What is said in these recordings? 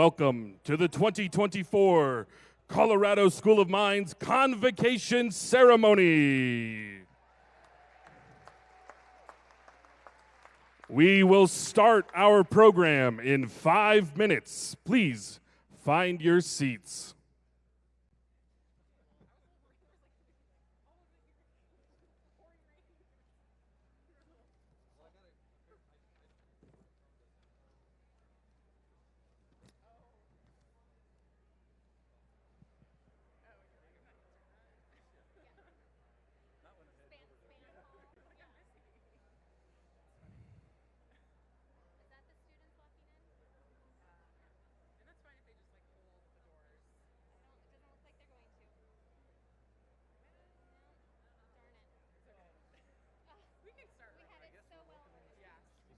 Welcome to the 2024 Colorado School of Mines Convocation Ceremony. We will start our program in 5 minutes. Please find your seats.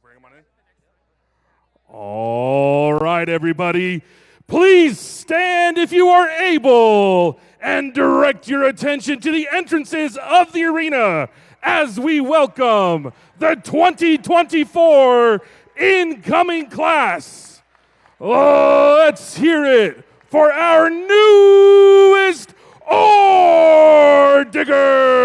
Bring them on in. All right, everybody. Please stand if you are able and direct your attention to the entrances of the arena as we welcome the 2024 incoming class. Let's hear it for our newest Orediggers.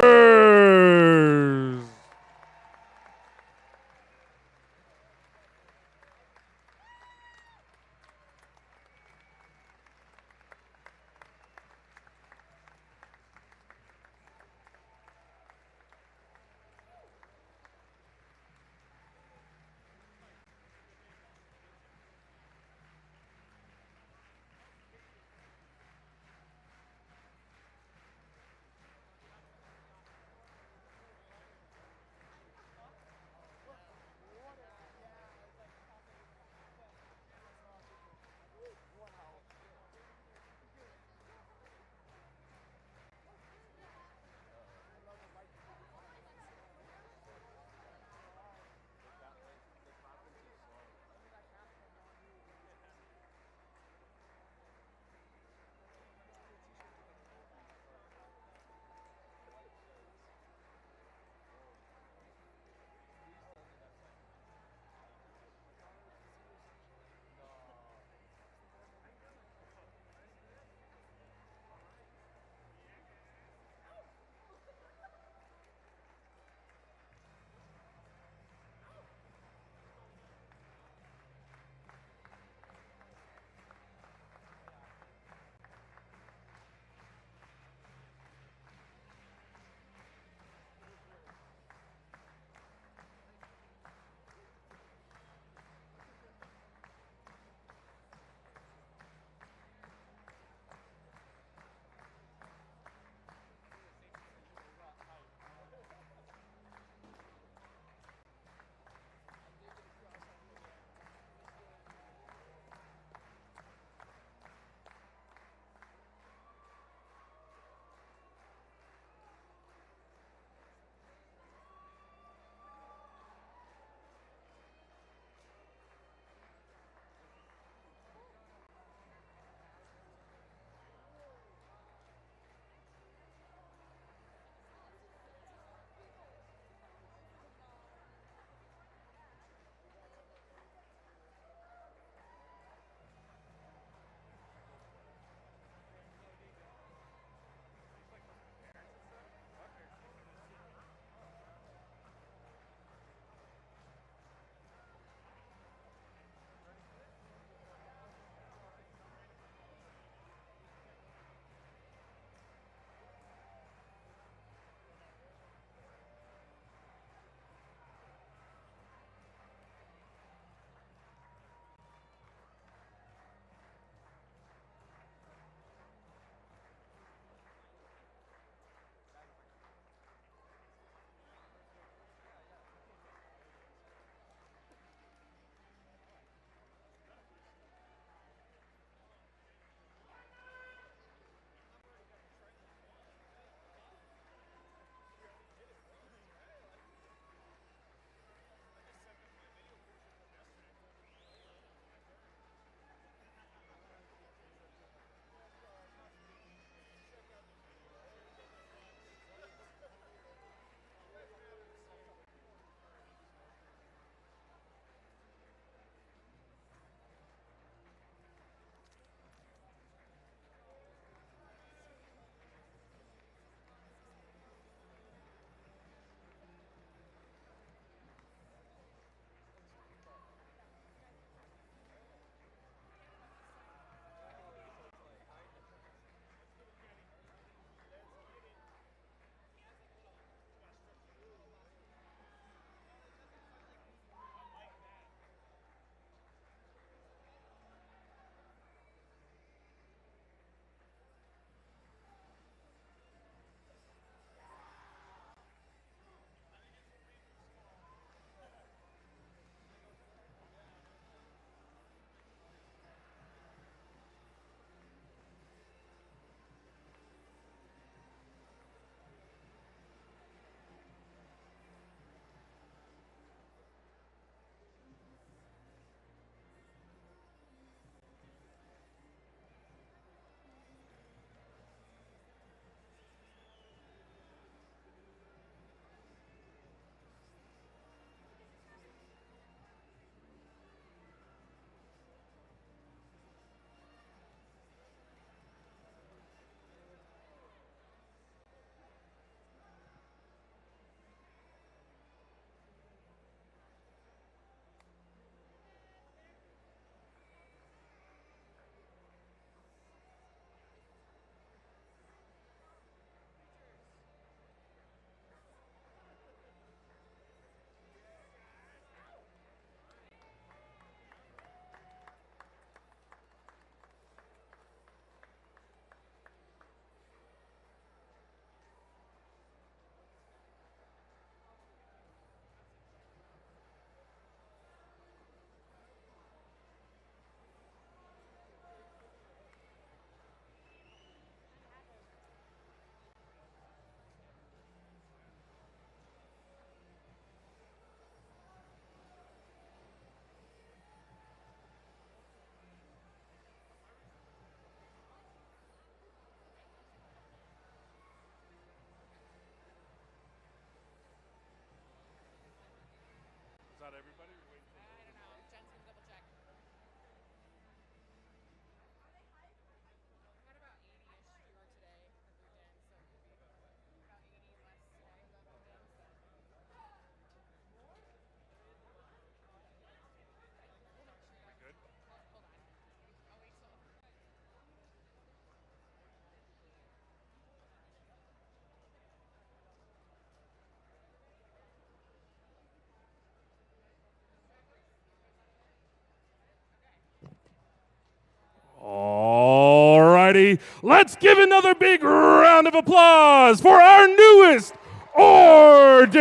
everybody. Let's give another big round of applause for our newest Orediggers.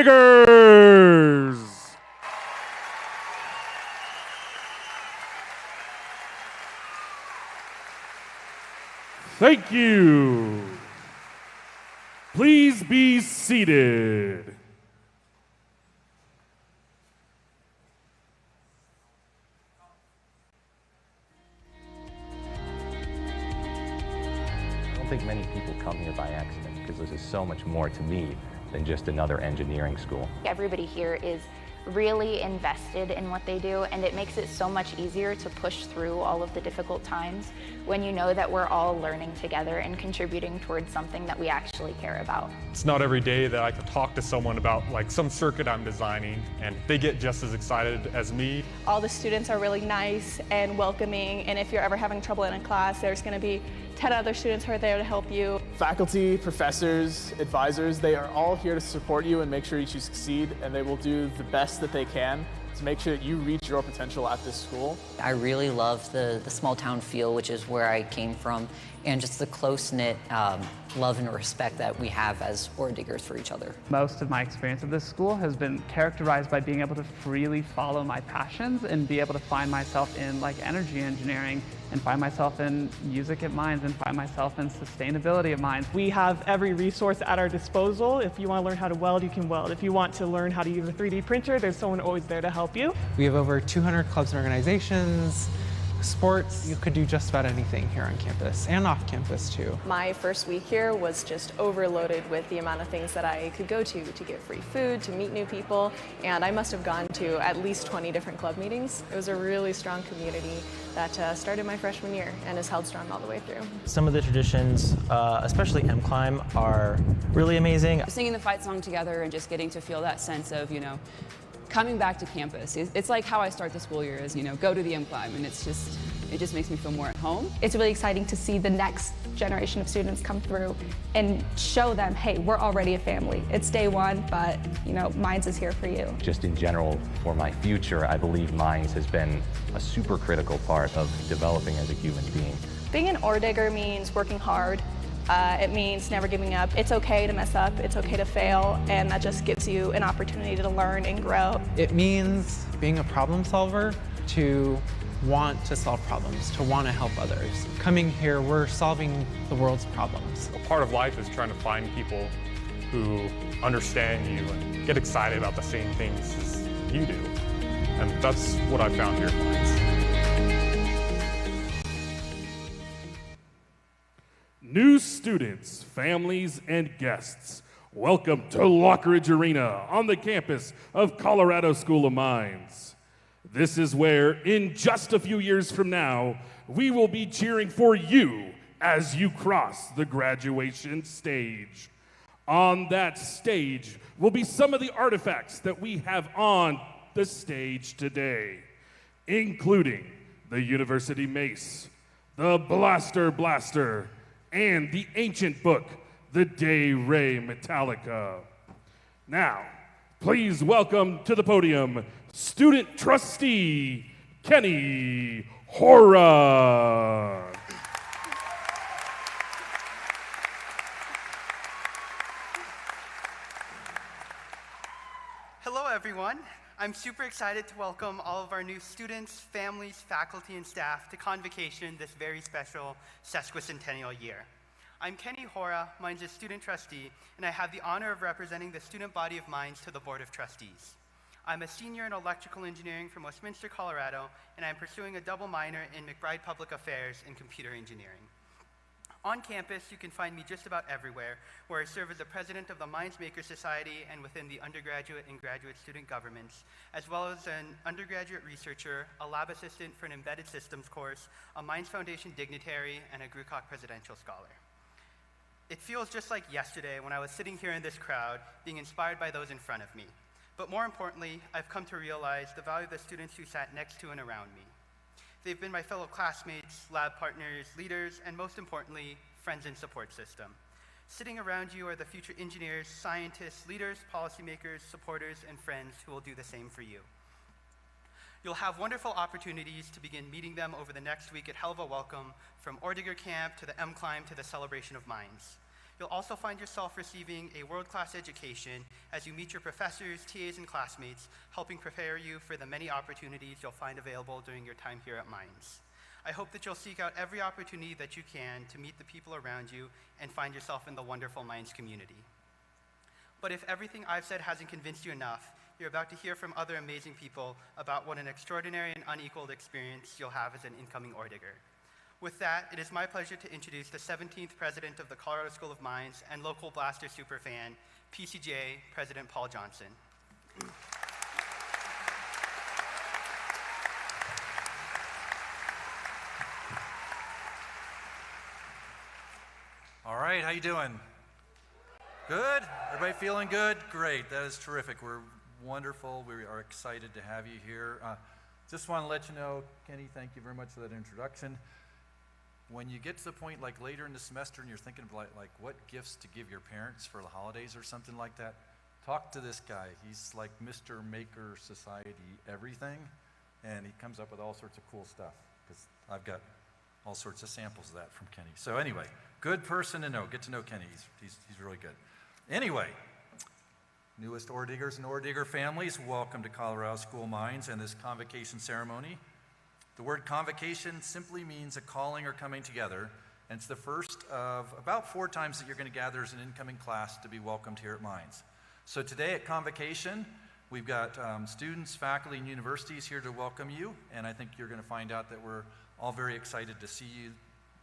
Thank you. Please be seated. I don't think many people come here by accident because this is so much more to me than just another engineering school. Everybody here is really invested in what they do, and it makes it so much easier to push through all of the difficult times when you know that we're all learning together and contributing towards something that we actually care about. It's not every day that I can talk to someone about like some circuit I'm designing and they get just as excited as me. All the students are really nice and welcoming, and if you're ever having trouble in a class, there's going to be 10 other students who are there to help you. Faculty, professors, advisors, they are all here to support you and make sure you succeed, and they will do the best that they can to make sure that you reach your potential at this school. I really love the small town feel, which is where I came from, and just the close-knit love and respect that we have as Orediggers for each other. Most of my experience at this school has been characterized by being able to freely follow my passions and be able to find myself in like energy engineering, and find myself in music at Mines, and find myself in sustainability at Mines. We have every resource at our disposal. If you want to learn how to weld, you can weld. If you want to learn how to use a 3D printer, there's someone always there to help you. We have over 200 clubs and organizations, sports. You could do just about anything here on campus and off campus too. My first week here was just overloaded with the amount of things that I could go to get free food, to meet new people, and I must have gone to at least 20 different club meetings. It was a really strong community that started my freshman year and has held strong all the way through. Some of the traditions, especially M-Climb, are really amazing. Singing the fight song together and just getting to feel that sense of, coming back to campus. It's like how I start the school year is, go to the M-Climb, and it just makes me feel more at home. It's really exciting to see the next generation of students come through and show them, hey, we're already a family. It's day one, but Mines is here for you. Just in general, for my future, I believe Mines has been a super critical part of developing as a human being. Being an Oredigger means working hard. It means never giving up. It's okay to mess up, it's okay to fail, and that just gives you an opportunity to learn and grow. It means being a problem solver, to want to solve problems, to want to help others. Coming here, we're solving the world's problems. A part of life is trying to find people who understand you and get excited about the same things as you do. And that's what I found here at Mines. New students, families, and guests, welcome to Lockridge Arena on the campus of Colorado School of Mines. This is where, in just a few years from now, we will be cheering for you as you cross the graduation stage. On that stage will be some of the artifacts that we have on the stage today, including the University Mace, the Blaster, and the ancient book, the De Re Metallica. Now, please welcome to the podium student trustee Kenny Hora. Hello, everyone. I'm super excited to welcome all of our new students, families, faculty, and staff to Convocation this very special sesquicentennial year. I'm Kenny Hora, Mines' student trustee, and I have the honor of representing the student body of Mines to the Board of Trustees. I'm a senior in electrical engineering from Westminster, Colorado, and I'm pursuing a double minor in McBride Public Affairs and computer engineering. On campus, you can find me just about everywhere, where I serve as the president of the Mines Maker Society and within the undergraduate and graduate student governments, as well as an undergraduate researcher, a lab assistant for an embedded systems course, a Mines Foundation dignitary, and a Grucock Presidential Scholar. It feels just like yesterday when I was sitting here in this crowd, being inspired by those in front of me. But more importantly, I've come to realize the value of the students who sat next to and around me. They've been my fellow classmates, lab partners, leaders, and most importantly, friends and support system. Sitting around you are the future engineers, scientists, leaders, policymakers, supporters, and friends who will do the same for you. You'll have wonderful opportunities to begin meeting them over the next week at Hell of a Welcome, from Orediggers Camp to the M-Climb to the Celebration of Minds. You'll also find yourself receiving a world-class education as you meet your professors, TAs, and classmates, helping prepare you for the many opportunities you'll find available during your time here at Minds. I hope that you'll seek out every opportunity that you can to meet the people around you and find yourself in the wonderful Minds community. But if everything I've said hasn't convinced you enough, you're about to hear from other amazing people about what an extraordinary and unequaled experience you'll have as an incoming Oredigger. With that, it is my pleasure to introduce the 17th president of the Colorado School of Mines and local Blaster superfan, PCGA President Paul Johnson. All right, how you doing? Good? Everybody feeling good? Great, that is terrific. We're wonderful. We are excited to have you here. Just want to let you know, Kenny, thank you very much for that introduction. When you get to the point like later in the semester and you're thinking of like what gifts to give your parents for the holidays or something like that, talk to this guy. He's like Mr. Maker Society everything, and he comes up with all sorts of cool stuff, because I've got all sorts of samples of that from Kenny. So anyway, good person to know. Get to know Kenny. He's really good. Anyway, newest Orediggers and Oredigger families, welcome to Colorado School Mines and this convocation ceremony. The word convocation simply means a calling or coming together, and it's the first of about 4 times that you're going to gather as an incoming class to be welcomed here at Mines. So today at convocation, we've got students, faculty, and universities here to welcome you, and I think you're going to find out that we're all very excited to see you,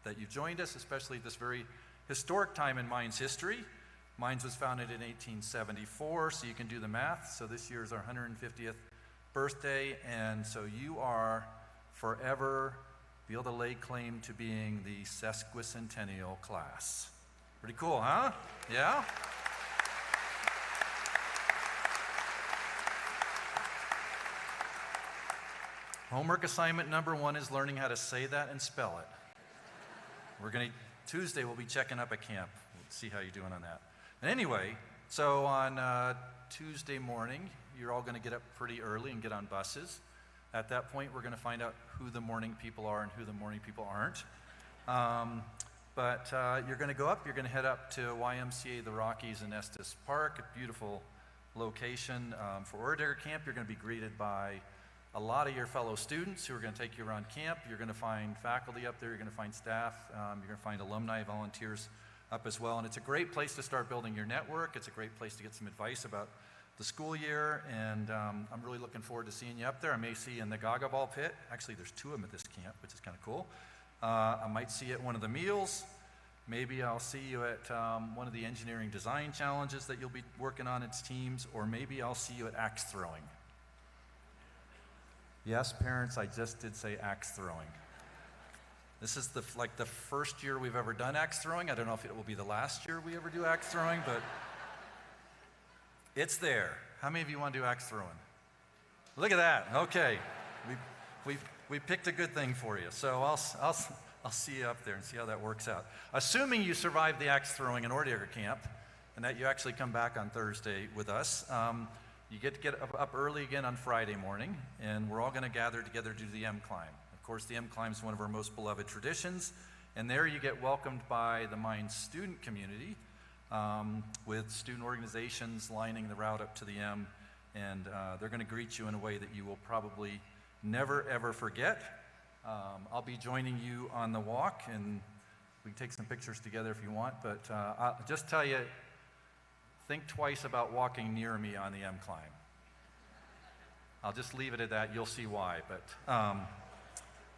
that you've joined us, especially at this very historic time in Mines history. Mines was founded in 1874, so you can do the math. So this year is our 150th birthday, and so you are forever be able to lay claim to being the sesquicentennial class. Pretty cool, huh? Yeah? Homework assignment number 1 is learning how to say that and spell it. Tuesday we'll be checking up at camp. We'll see how you're doing on that. And anyway, so on Tuesday morning, you're all going to get up pretty early and get on buses. At that point, we're going to find out who the morning people are and who the morning people aren't. But you're going to go up, you're going to head up to YMCA The Rockies in Estes Park, a beautiful location for Oredigger Camp. You're going to be greeted by a lot of your fellow students who are going to take you around camp. You're going to find faculty up there, you're going to find staff, you're going to find alumni, volunteers up as well. And it's a great place to start building your network. It's a great place to get some advice about the school year, and I'm really looking forward to seeing you up there. I may see you in the Gaga Ball pit. Actually, there's 2 of them at this camp, which is kind of cool. I might see you at one of the meals. Maybe I'll see you at one of the engineering design challenges that you'll be working on its teams, or maybe I'll see you at axe throwing. Yes, parents, I just did say axe throwing. This is the first year we've ever done axe throwing. I don't know if it will be the last year we ever do axe throwing, but it's there. How many of you want to do axe throwing? Look at that. Okay, we picked a good thing for you. So I'll see you up there and see how that works out. Assuming you survive the axe throwing in Oredigger Camp, and that you actually come back on Thursday with us, you get to get up early again on Friday morning, and we're all going to gather together to do the M-Climb. Of course, the M-Climb is one of our most beloved traditions, and there you get welcomed by the Mines student community, with student organizations lining the route up to the M, and they're going to greet you in a way that you will probably never ever forget. I'll be joining you on the walk, and we can take some pictures together if you want, but I'll just tell you, think twice about walking near me on the M-Climb. I'll just leave it at that. You'll see why,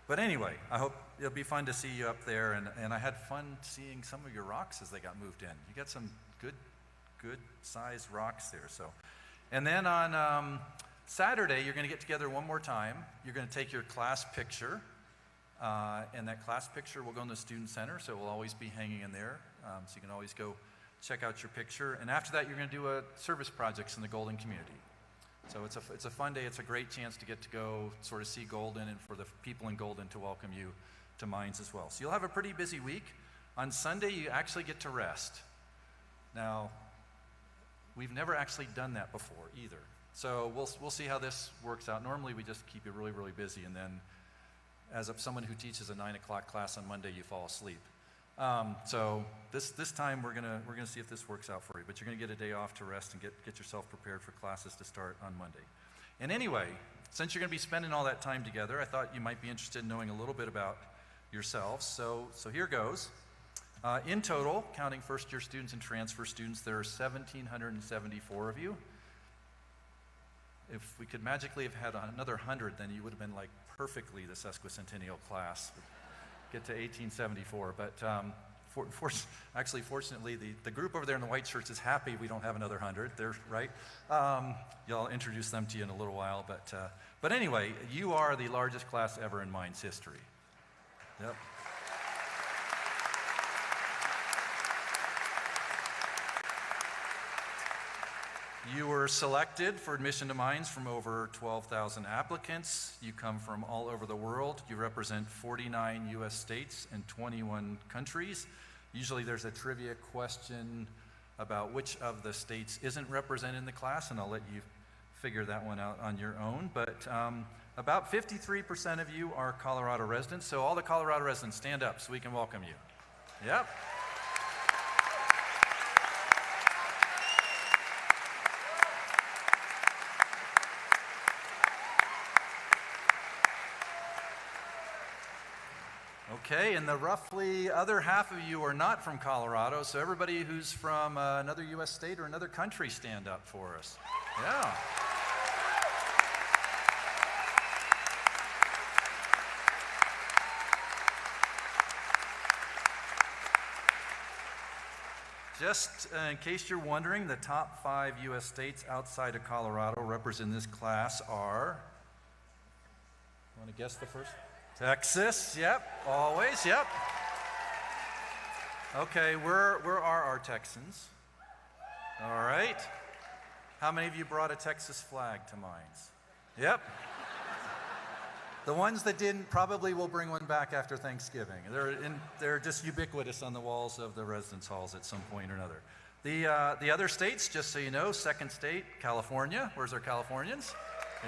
but anyway, I hope it'll be fun to see you up there, and I had fun seeing some of your rocks as they got moved in. You got some good sized rocks there. So, and then on Saturday, you're going to get together one more time. You're going to take your class picture, and that class picture will go in the student center, so it will always be hanging in there. So you can always go check out your picture. And after that, you're going to do service projects in the Golden community. So it's a fun day. It's a great chance to get to go sort of see Golden, and for the people in Golden to welcome you to Mines as well. So you'll have a pretty busy week. On Sunday, you actually get to rest. Now, we've never actually done that before either. So we'll see how this works out. Normally we just keep you really, really busy, and then as of someone who teaches a 9 o'clock class on Monday, you fall asleep. So this time we're gonna see if this works out for you. But you're gonna get a day off to rest and get yourself prepared for classes to start on Monday. And anyway, since you're gonna be spending all that time together, I thought you might be interested in knowing a little bit about yourselves. So here goes. In total, counting first-year students and transfer students, there are 1,774 of you. If we could magically have had another 100, then you would have been like perfectly the sesquicentennial class. Get to 1874, but fortunately, the group over there in the white shirts is happy we don't have another 100. They're right. I'll introduce them to you in a little while, but anyway, you are the largest class ever in Mines history. Yep. You were selected for admission to Mines from over 12,000 applicants. You come from all over the world. You represent 49 US states and 21 countries. Usually there's a trivia question about which of the states isn't represented in the class, and I'll let you figure that one out on your own. But about 53% of you are Colorado residents, so all the Colorado residents, stand up so we can welcome you. Yep. Okay, and the roughly other half of you are not from Colorado, so everybody who's from another US state or another country, stand up for us. Yeah. Just in case you're wondering, the top 5 US states outside of Colorado represented in this class are, want to guess the first? Texas, yep, always, yep. Okay, where are our Texans? All right. How many of you brought a Texas flag to Mines? Yep. The ones that didn't probably will bring one back after Thanksgiving. They're just ubiquitous on the walls of the residence halls at some point or another. The other states, just so you know, second state, California. Where's our Californians?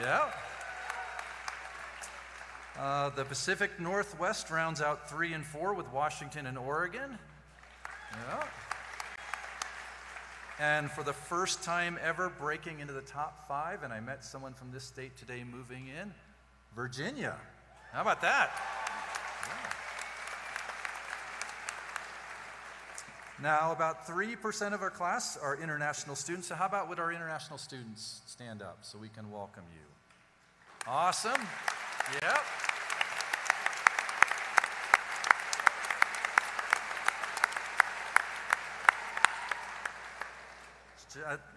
Yeah. The Pacific Northwest rounds out 3 and 4 with Washington and Oregon. Yeah. And for the first time ever breaking into the top 5, and I met someone from this state today moving in, Virginia. How about that? Yeah. Now, about 3% of our class are international students, so how about would our international students stand up so we can welcome you? Awesome. Yep.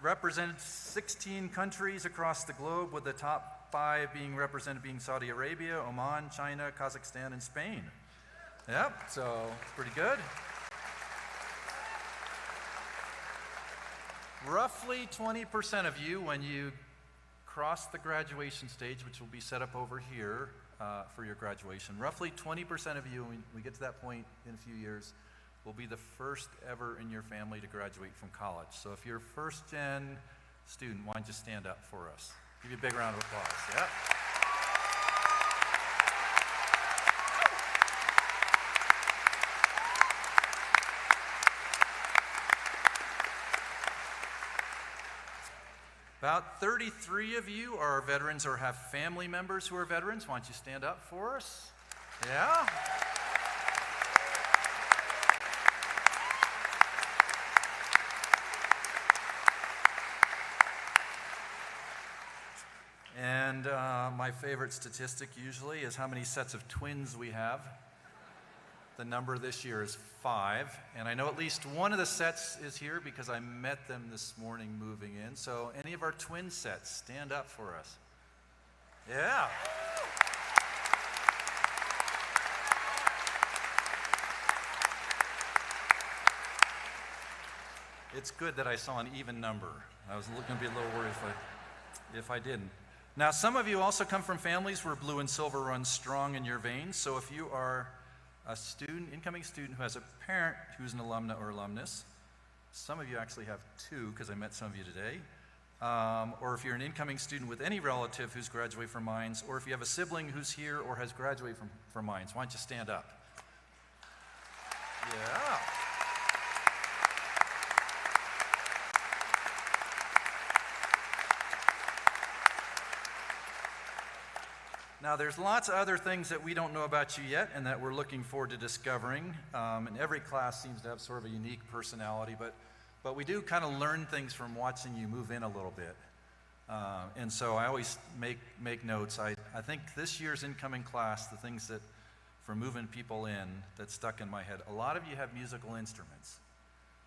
Represented 16 countries across the globe, with the top 5 being represented being Saudi Arabia, Oman, China, Kazakhstan, and Spain. Yep, so pretty good. Roughly 20% of you, when you cross the graduation stage, which will be set up over here for your graduation, roughly 20% of you, when we get to that point in a few years, will be the first ever in your family to graduate from college. So if you're a first-gen student, why don't you stand up for us? Give you a big round of applause. Yep. About 33 of you are veterans or have family members who are veterans. Why don't you stand up for us? Yeah. And my favorite statistic usually is how many sets of twins we have. The number this year is 5, and I know at least one of the sets is here because I met them this morning moving in. So any of our twin sets, stand up for us. Yeah. It's good that I saw an even number. I was going to be a little worried if I didn't. Now, some of you also come from families where blue and silver runs strong in your veins. So if you are a student, incoming student who has a parent who's an alumna or alumnus, some of you actually have 2 because I met some of you today. or if you're an incoming student with any relative who's graduated from Mines, or if you have a sibling who's here or has graduated from Mines, why don't you stand up? Yeah. Now, there's lots of other things that we don't know about you yet and that we're looking forward to discovering. And every class seems to have sort of a unique personality, but we do kind of learn things from watching you move in a little bit. And so I always make notes. I think this year's incoming class, the things that, for moving people in, that stuck in my head, a lot of you have musical instruments.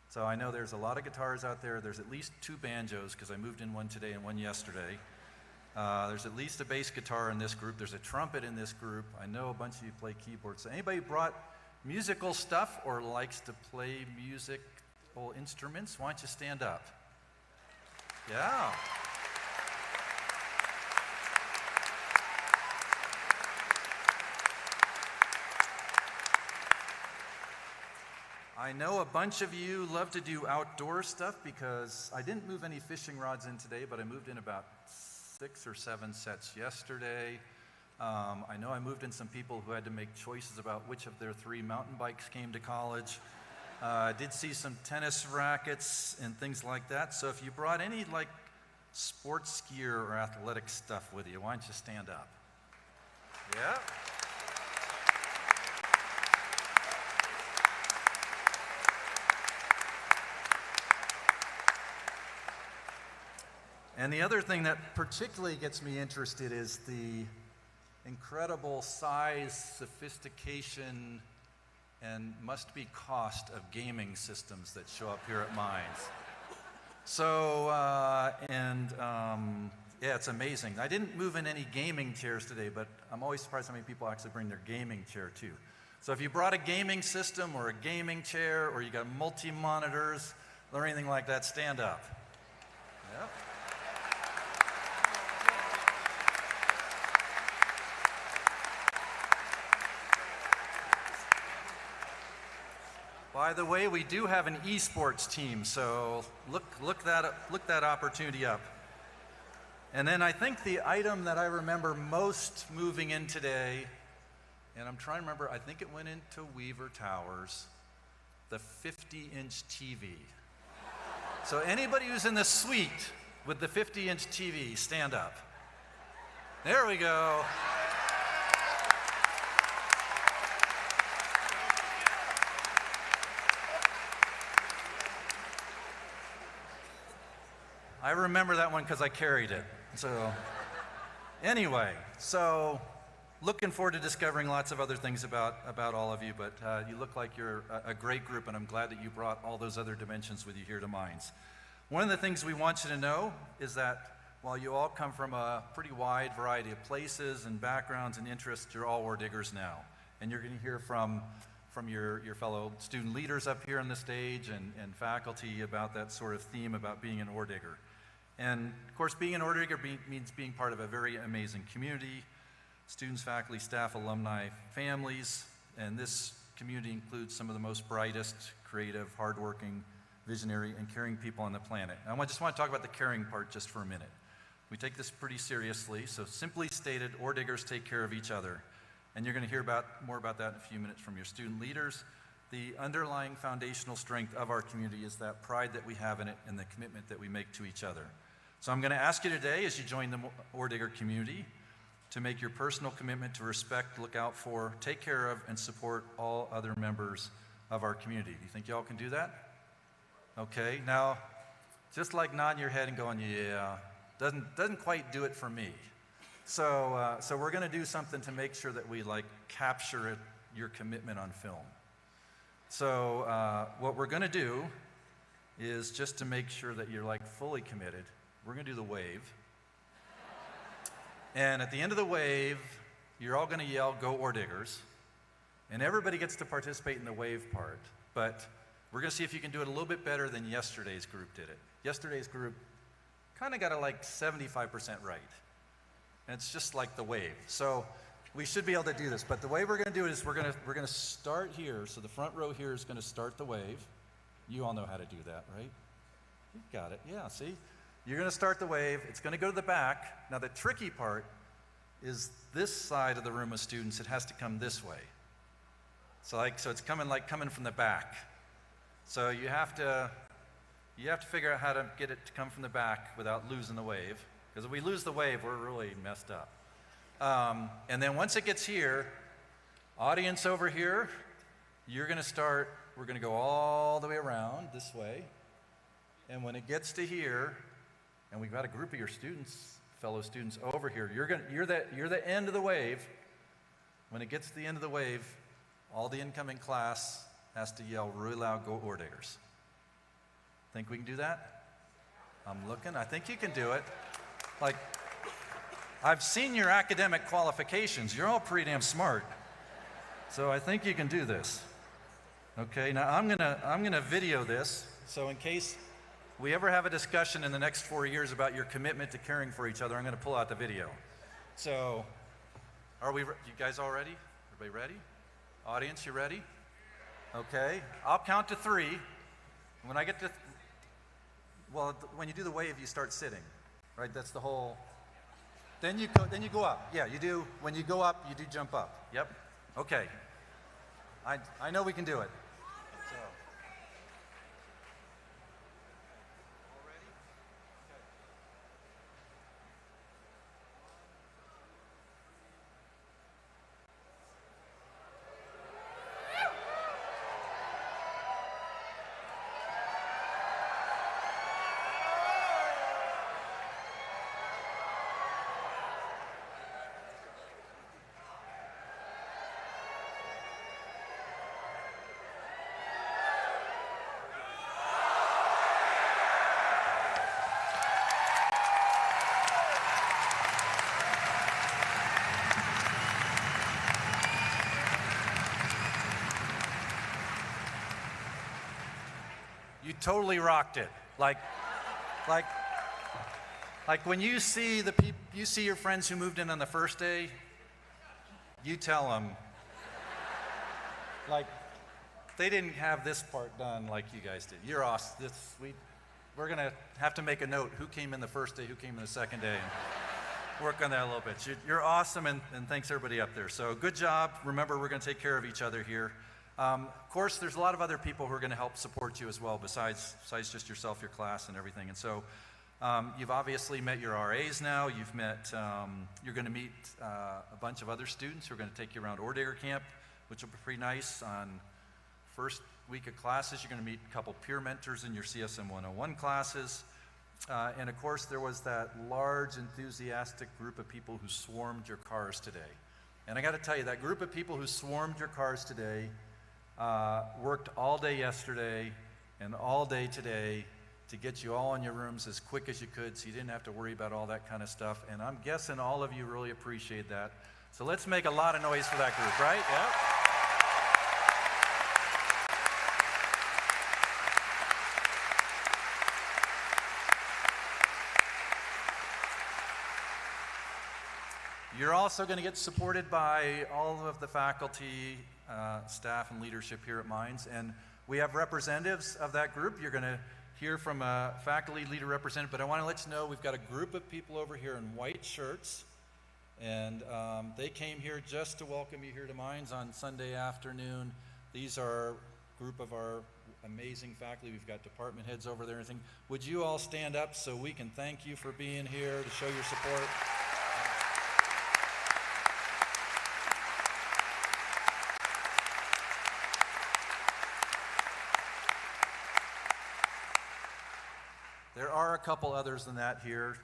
So I know there's a lot of guitars out there. There's at least 2 banjos, because I moved in one today and one yesterday. There's at least a bass guitar in this group. There's a trumpet in this group. I know a bunch of you play keyboards. So anybody brought musical stuff or likes to play musical instruments? Why don't you stand up? Yeah. I know a bunch of you love to do outdoor stuff, because I didn't move any fishing rods in today, but I moved in about 6 or 7 sets yesterday. I know I moved in some people who had to make choices about which of their 3 mountain bikes came to college. I did see some tennis rackets and things like that. So if you brought any like sports gear or athletic stuff with you, why don't you stand up? Yeah. And the other thing that particularly gets me interested is the incredible size, sophistication, and must-be cost of gaming systems that show up here at Mines. So, yeah, it's amazing. I didn't move in any gaming chairs today, but I'm always surprised how many people actually bring their gaming chair too. So if you brought a gaming system or a gaming chair, or you got multi-monitors or anything like that, stand up. Yep. By the way, we do have an esports team, so look that opportunity up. And then I think the item that I remember most moving in today, and I'm trying to remember, I think it went into Weaver Towers, the 50-inch TV. So anybody who's in the suite with the 50-inch TV, stand up. There we go. I remember that one because I carried it. So anyway, so looking forward to discovering lots of other things about all of you, but you look like you're a great group, and I'm glad that you brought all those other dimensions with you here to Mines. One of the things we want you to know is that while you all come from a pretty wide variety of places and backgrounds and interests, you're all Orediggers now. And you're going to hear from your fellow student leaders up here on the stage and faculty about that sort of theme about being an Orediggers. And of course, being an Orediggers means being part of a very amazing community, students, faculty, staff, alumni, families, and this community includes some of the most brightest, creative, hardworking, visionary, and caring people on the planet. And I just want to talk about the caring part just for a minute. We take this pretty seriously, so simply stated, Orediggers take care of each other. And you're going to hear more about that in a few minutes from your student leaders. The underlying foundational strength of our community is that pride that we have in it and the commitment that we make to each other. So I'm going to ask you today, as you join the Orediggers community, to make your personal commitment to respect, look out for, take care of, and support all other members of our community. Do you think y'all can do that? Okay, now, just like nodding your head and going, yeah, doesn't quite do it for me. So we're going to do something to make sure that we capture your commitment on film. So what we're going to do is, just to make sure that you're fully committed, we're going to do the wave. And at the end of the wave, you're all going to yell, "Go Orediggers." And everybody gets to participate in the wave part. But we're going to see if you can do it a little bit better than yesterday's group did it. Yesterday's group kind of got it 75% right. And it's just like the wave. So we should be able to do this. But the way we're going to do it is we're going to start here. So the front row here is going to start the wave. You all know how to do that, right? You got it. Yeah, see? You're going to start the wave. It's going to go to the back. Now, the tricky part is this side of the room of students, it has to come this way. So it's coming from the back. So you have to figure out how to get it to come from the back without losing the wave. Because if we lose the wave, we're really messed up. And then once it gets here, audience over here, we're going to go all the way around this way. And when it gets to here, and we've got a group of your students, fellow students over here, you're the end of the wave. When it gets to the end of the wave, all the incoming class has to yell really loud, "Go Orediggers." Think we can do that? I'm looking. I think you can do it. Like, I've seen your academic qualifications. You're all pretty damn smart. So I think you can do this. Okay, now I'm gonna video this, so in case we ever have a discussion in the next 4 years about your commitment to caring for each other, I'm gonna pull out the video. So, you guys all ready? Everybody ready? Audience, you ready? Okay, I'll count to 3. When I get to, when you do the wave, you start sitting, right? That's the whole. Then you go up. Yeah, you do. When you go up, you do jump up. Yep. Okay. I know we can do it. So. You totally rocked it. Like when you see your friends who moved in on the first day, you tell them, like, they didn't have this part done like you guys did. You're awesome. We're gonna have to make a note who came in the first day, who came in the second day, and work on that a little bit. You're awesome, and thanks everybody up there. So good job. Remember, we're gonna take care of each other here. Of course, there's a lot of other people who are going to help support you as well, besides just yourself, your class, and everything. And so you've obviously met your RAs now. You're going to meet a bunch of other students who are going to take you around Oredigger Camp, which will be pretty nice. On first week of classes, you're going to meet a couple peer mentors in your CSM 101 classes. And of course, there was that large, enthusiastic group of people who swarmed your cars today. And I got to tell you, that group of people who swarmed your cars today worked all day yesterday and all day today to get you all in your rooms as quick as you could so you didn't have to worry about all that kind of stuff. And I'm guessing all of you really appreciate that. So let's make a lot of noise for that group, right? Yeah. You're also going to get supported by all of the faculty, staff, and leadership here at Mines. And we have representatives of that group. You're going to hear from a faculty leader representative, but I want to let you know we've got a group of people over here in white shirts, and they came here just to welcome you here to Mines on Sunday afternoon. These are a group of our amazing faculty. We've got department heads over there and everything. Would you all stand up so we can thank you for being here to show your support? There are a couple others than that here,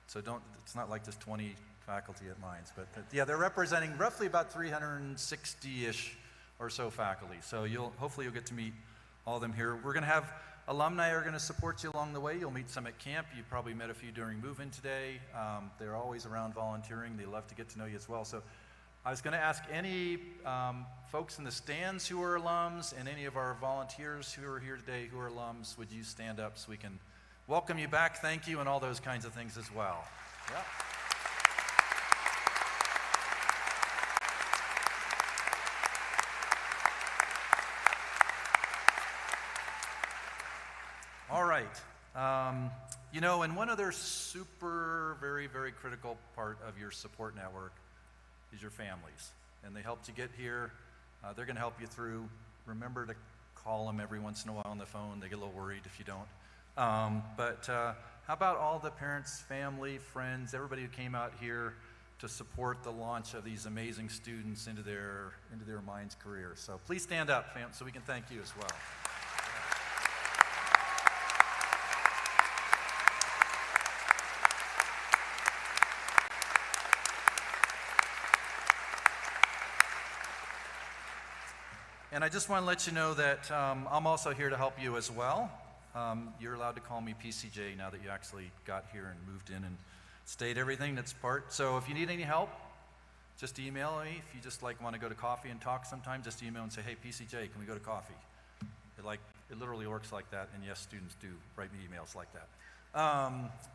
so it's not like there's 20 faculty at Mines, but yeah, they're representing roughly about 360-ish or so faculty. So hopefully you'll get to meet all of them here. We're going to have alumni are going to support you along the way. You'll meet some at camp. You probably met a few during move-in today. They're always around volunteering. They love to get to know you as well. So I was going to ask any folks in the stands who are alums and any of our volunteers who are here today who are alums, would you stand up so we can welcome you back, thank you, and all those kinds of things as well. Yeah. All right, You know, and one other super, very, very critical part of your support network is your families. And they helped you get here. They're going to help you through. Remember to call them every once in a while on the phone. They get a little worried if you don't. But how about all the parents, family, friends, everybody who came out here to support the launch of these amazing students into their Minds career. So please stand up, fam, so we can thank you as well. And I just want to let you know that I'm also here to help you as well. You're allowed to call me PCJ now that you actually got here and moved in and stayed everything that's part. So if you need any help, just email me. If you just want to go to coffee and talk sometime, just email and say, hey, PCJ, can we go to coffee? It literally works like that, and yes, students do write me emails like that.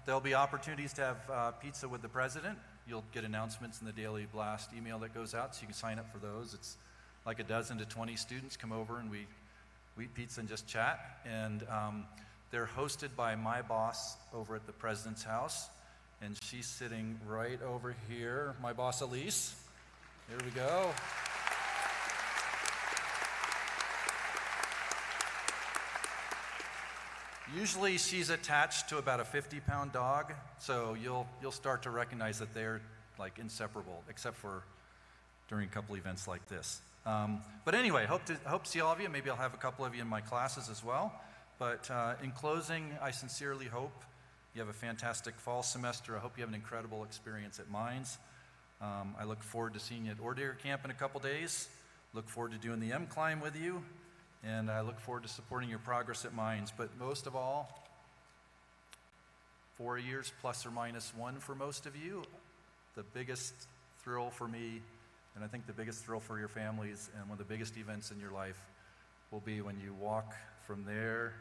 There'll be opportunities to have pizza with the president. You'll get announcements in the Daily Blast email that goes out, so you can sign up for those. It's like a dozen to 20 students come over, and we eat pizza and just chat. And they're hosted by my boss over at the president's house. And she's sitting right over here, my boss Elise. Here we go. Usually she's attached to about a 50-pound dog, so you'll start to recognize that they're inseparable, except for during a couple events like this. But anyway, hope to see all of you. Maybe I'll have a couple of you in my classes as well. But in closing, I sincerely hope you have a fantastic fall semester. I hope you have an incredible experience at Minds. I look forward to seeing you at Orediggers Camp in a couple days. Look forward to doing the M-Climb with you. And I look forward to supporting your progress at Minds. But most of all, 4 years plus or minus one for most of you, the biggest thrill for me, and I think the biggest thrill for your families, and one of the biggest events in your life will be when you walk from there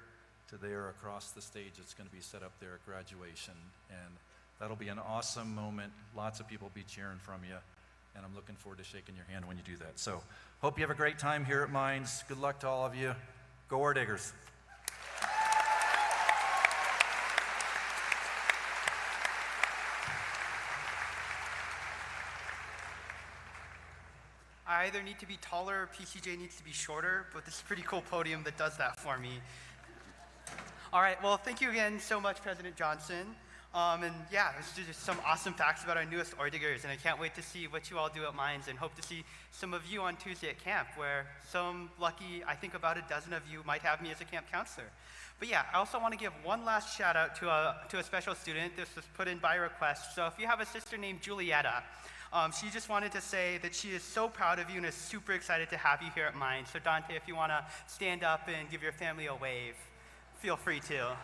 to there across the stage that's going to be set up there at graduation. And that'll be an awesome moment. Lots of people will be cheering from you, and I'm looking forward to shaking your hand when you do that. So hope you have a great time here at Minds. Good luck to all of you. Go Orediggers. I either need to be taller or PCJ needs to be shorter, but this is a pretty cool podium that does that for me. All right, well, thank you again so much, President Johnson. And yeah, this is just some awesome facts about our newest Orediggers, and I can't wait to see what you all do at Minds, and hope to see some of you on Tuesday at camp, where some lucky, I think about a dozen of you might have me as a camp counselor. But yeah, I also want to give one last shout out to a special student. This was put in by request. So if you have a sister named Julietta, she just wanted to say that she is so proud of you and is super excited to have you here at Minds. So Dante, if you want to stand up and give your family a wave, feel free to.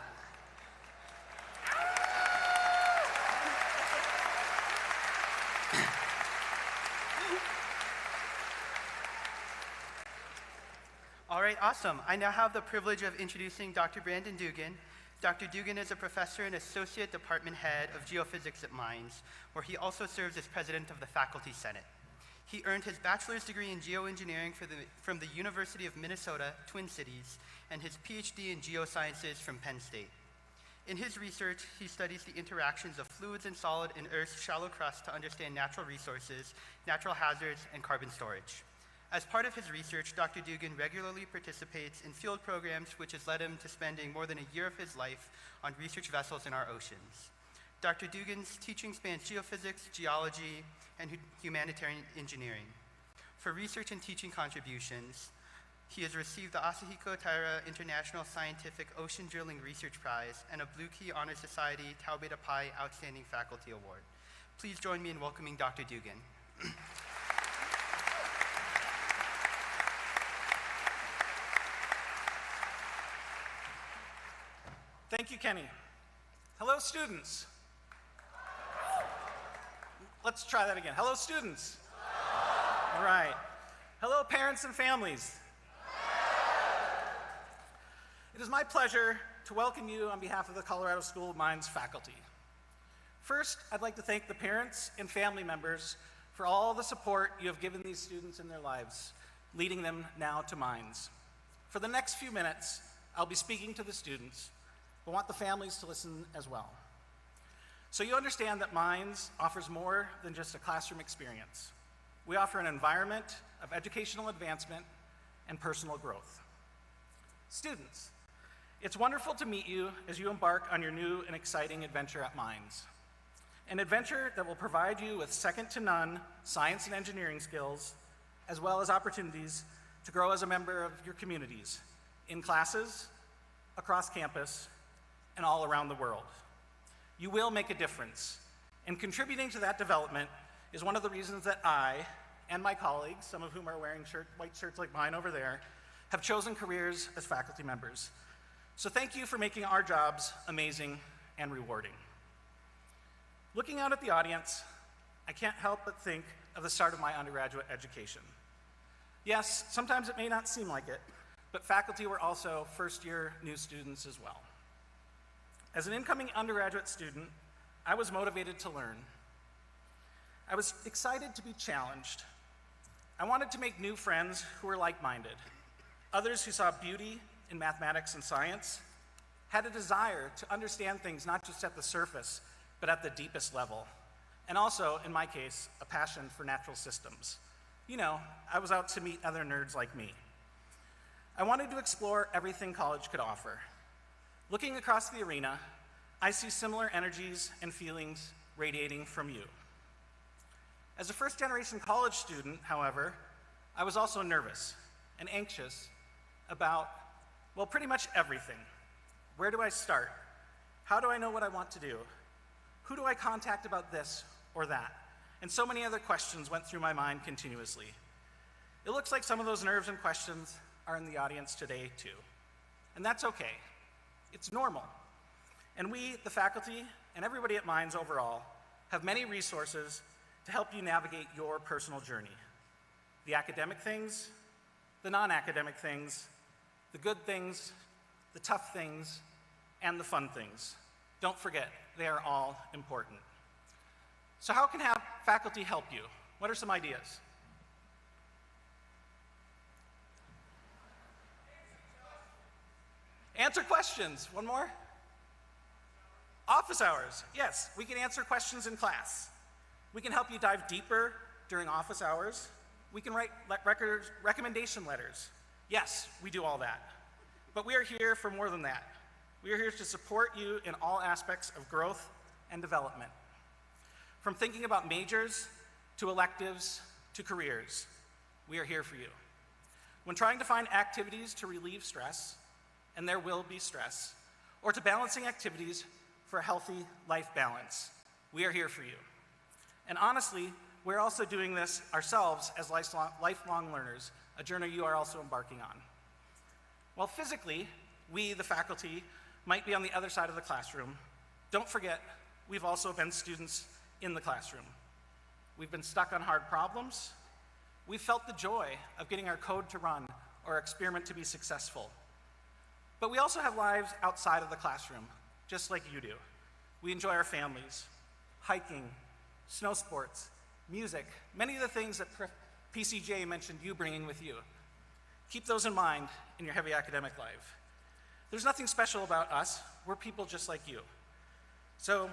All right, awesome. I now have the privilege of introducing Dr. Brandon Dugan. Dr. Dugan is a professor and associate department head of geophysics at Minds, where he also serves as president of the Faculty Senate. He earned his bachelor's degree in geoengineering from the University of Minnesota, Twin Cities, and his PhD in geosciences from Penn State. In his research, he studies the interactions of fluids and solid in Earth's shallow crust to understand natural resources, natural hazards, and carbon storage. As part of his research, Dr. Dugan regularly participates in field programs, which has led him to spending more than a year of his life on research vessels in our oceans. Dr. Dugan's teaching spans geophysics, geology, and humanitarian engineering. For research and teaching contributions, he has received the Asahiko Taira International Scientific Ocean Drilling Research Prize and a Blue Key Honor Society Tau Beta Pi Outstanding Faculty Award. Please join me in welcoming Dr. Dugan. Thank you, Kenny. Hello, students. Let's try that again. Hello, students. All right. Hello, parents and families. It is my pleasure to welcome you on behalf of the Colorado School of Mines faculty. First, I'd like to thank the parents and family members for all the support you have given these students in their lives, leading them now to Mines. For the next few minutes, I'll be speaking to the students, but want the families to listen as well. So you understand that Minds offers more than just a classroom experience. We offer an environment of educational advancement and personal growth. Students, it's wonderful to meet you as you embark on your new and exciting adventure at Minds. An adventure that will provide you with second-to-none science and engineering skills, as well as opportunities to grow as a member of your communities, in classes, across campus, and all around the world. You will make a difference, and contributing to that development is one of the reasons that I and my colleagues, some of whom are wearing white shirts like mine over there, have chosen careers as faculty members. So thank you for making our jobs amazing and rewarding. Looking out at the audience, I can't help but think of the start of my undergraduate education. Yes, sometimes it may not seem like it, but faculty were also first-year new students as well. As an incoming undergraduate student, I was motivated to learn. I was excited to be challenged. I wanted to make new friends who were like-minded, others who saw beauty in mathematics and science, had a desire to understand things not just at the surface, but at the deepest level, and also, in my case, a passion for natural systems. You know, I was out to meet other nerds like me. I wanted to explore everything college could offer. Looking across the arena, I see similar energies and feelings radiating from you. As a first-generation college student, however, I was also nervous and anxious about, well, pretty much everything. Where do I start? How do I know what I want to do? Who do I contact about this or that? And so many other questions went through my mind continuously. It looks like some of those nerves and questions are in the audience today too. And that's okay. It's normal. And we, the faculty, and everybody at Minds overall, have many resources to help you navigate your personal journey. The academic things, the non-academic things, the good things, the tough things, and the fun things. Don't forget, they are all important. So how can faculty help you? What are some ideas? Answer questions. One more? Office hours. Yes, we can answer questions in class. We can help you dive deeper during office hours. We can write recommendation letters. Yes, we do all that. But we are here for more than that. We are here to support you in all aspects of growth and development. From thinking about majors, to electives, to careers, we are here for you. When trying to find activities to relieve stress, and there will be stress, or to balancing activities for a healthy life balance, we are here for you. And honestly, we're also doing this ourselves as lifelong learners, a journey you are also embarking on. While physically, we, the faculty, might be on the other side of the classroom, don't forget, we've also been students in the classroom. We've been stuck on hard problems. We've felt the joy of getting our code to run or our experiment to be successful. But we also have lives outside of the classroom, just like you do. We enjoy our families, hiking, snow sports, music, many of the things that PCJ mentioned you bringing with you. Keep those in mind in your heavy academic life. There's nothing special about us. We're people just like you. So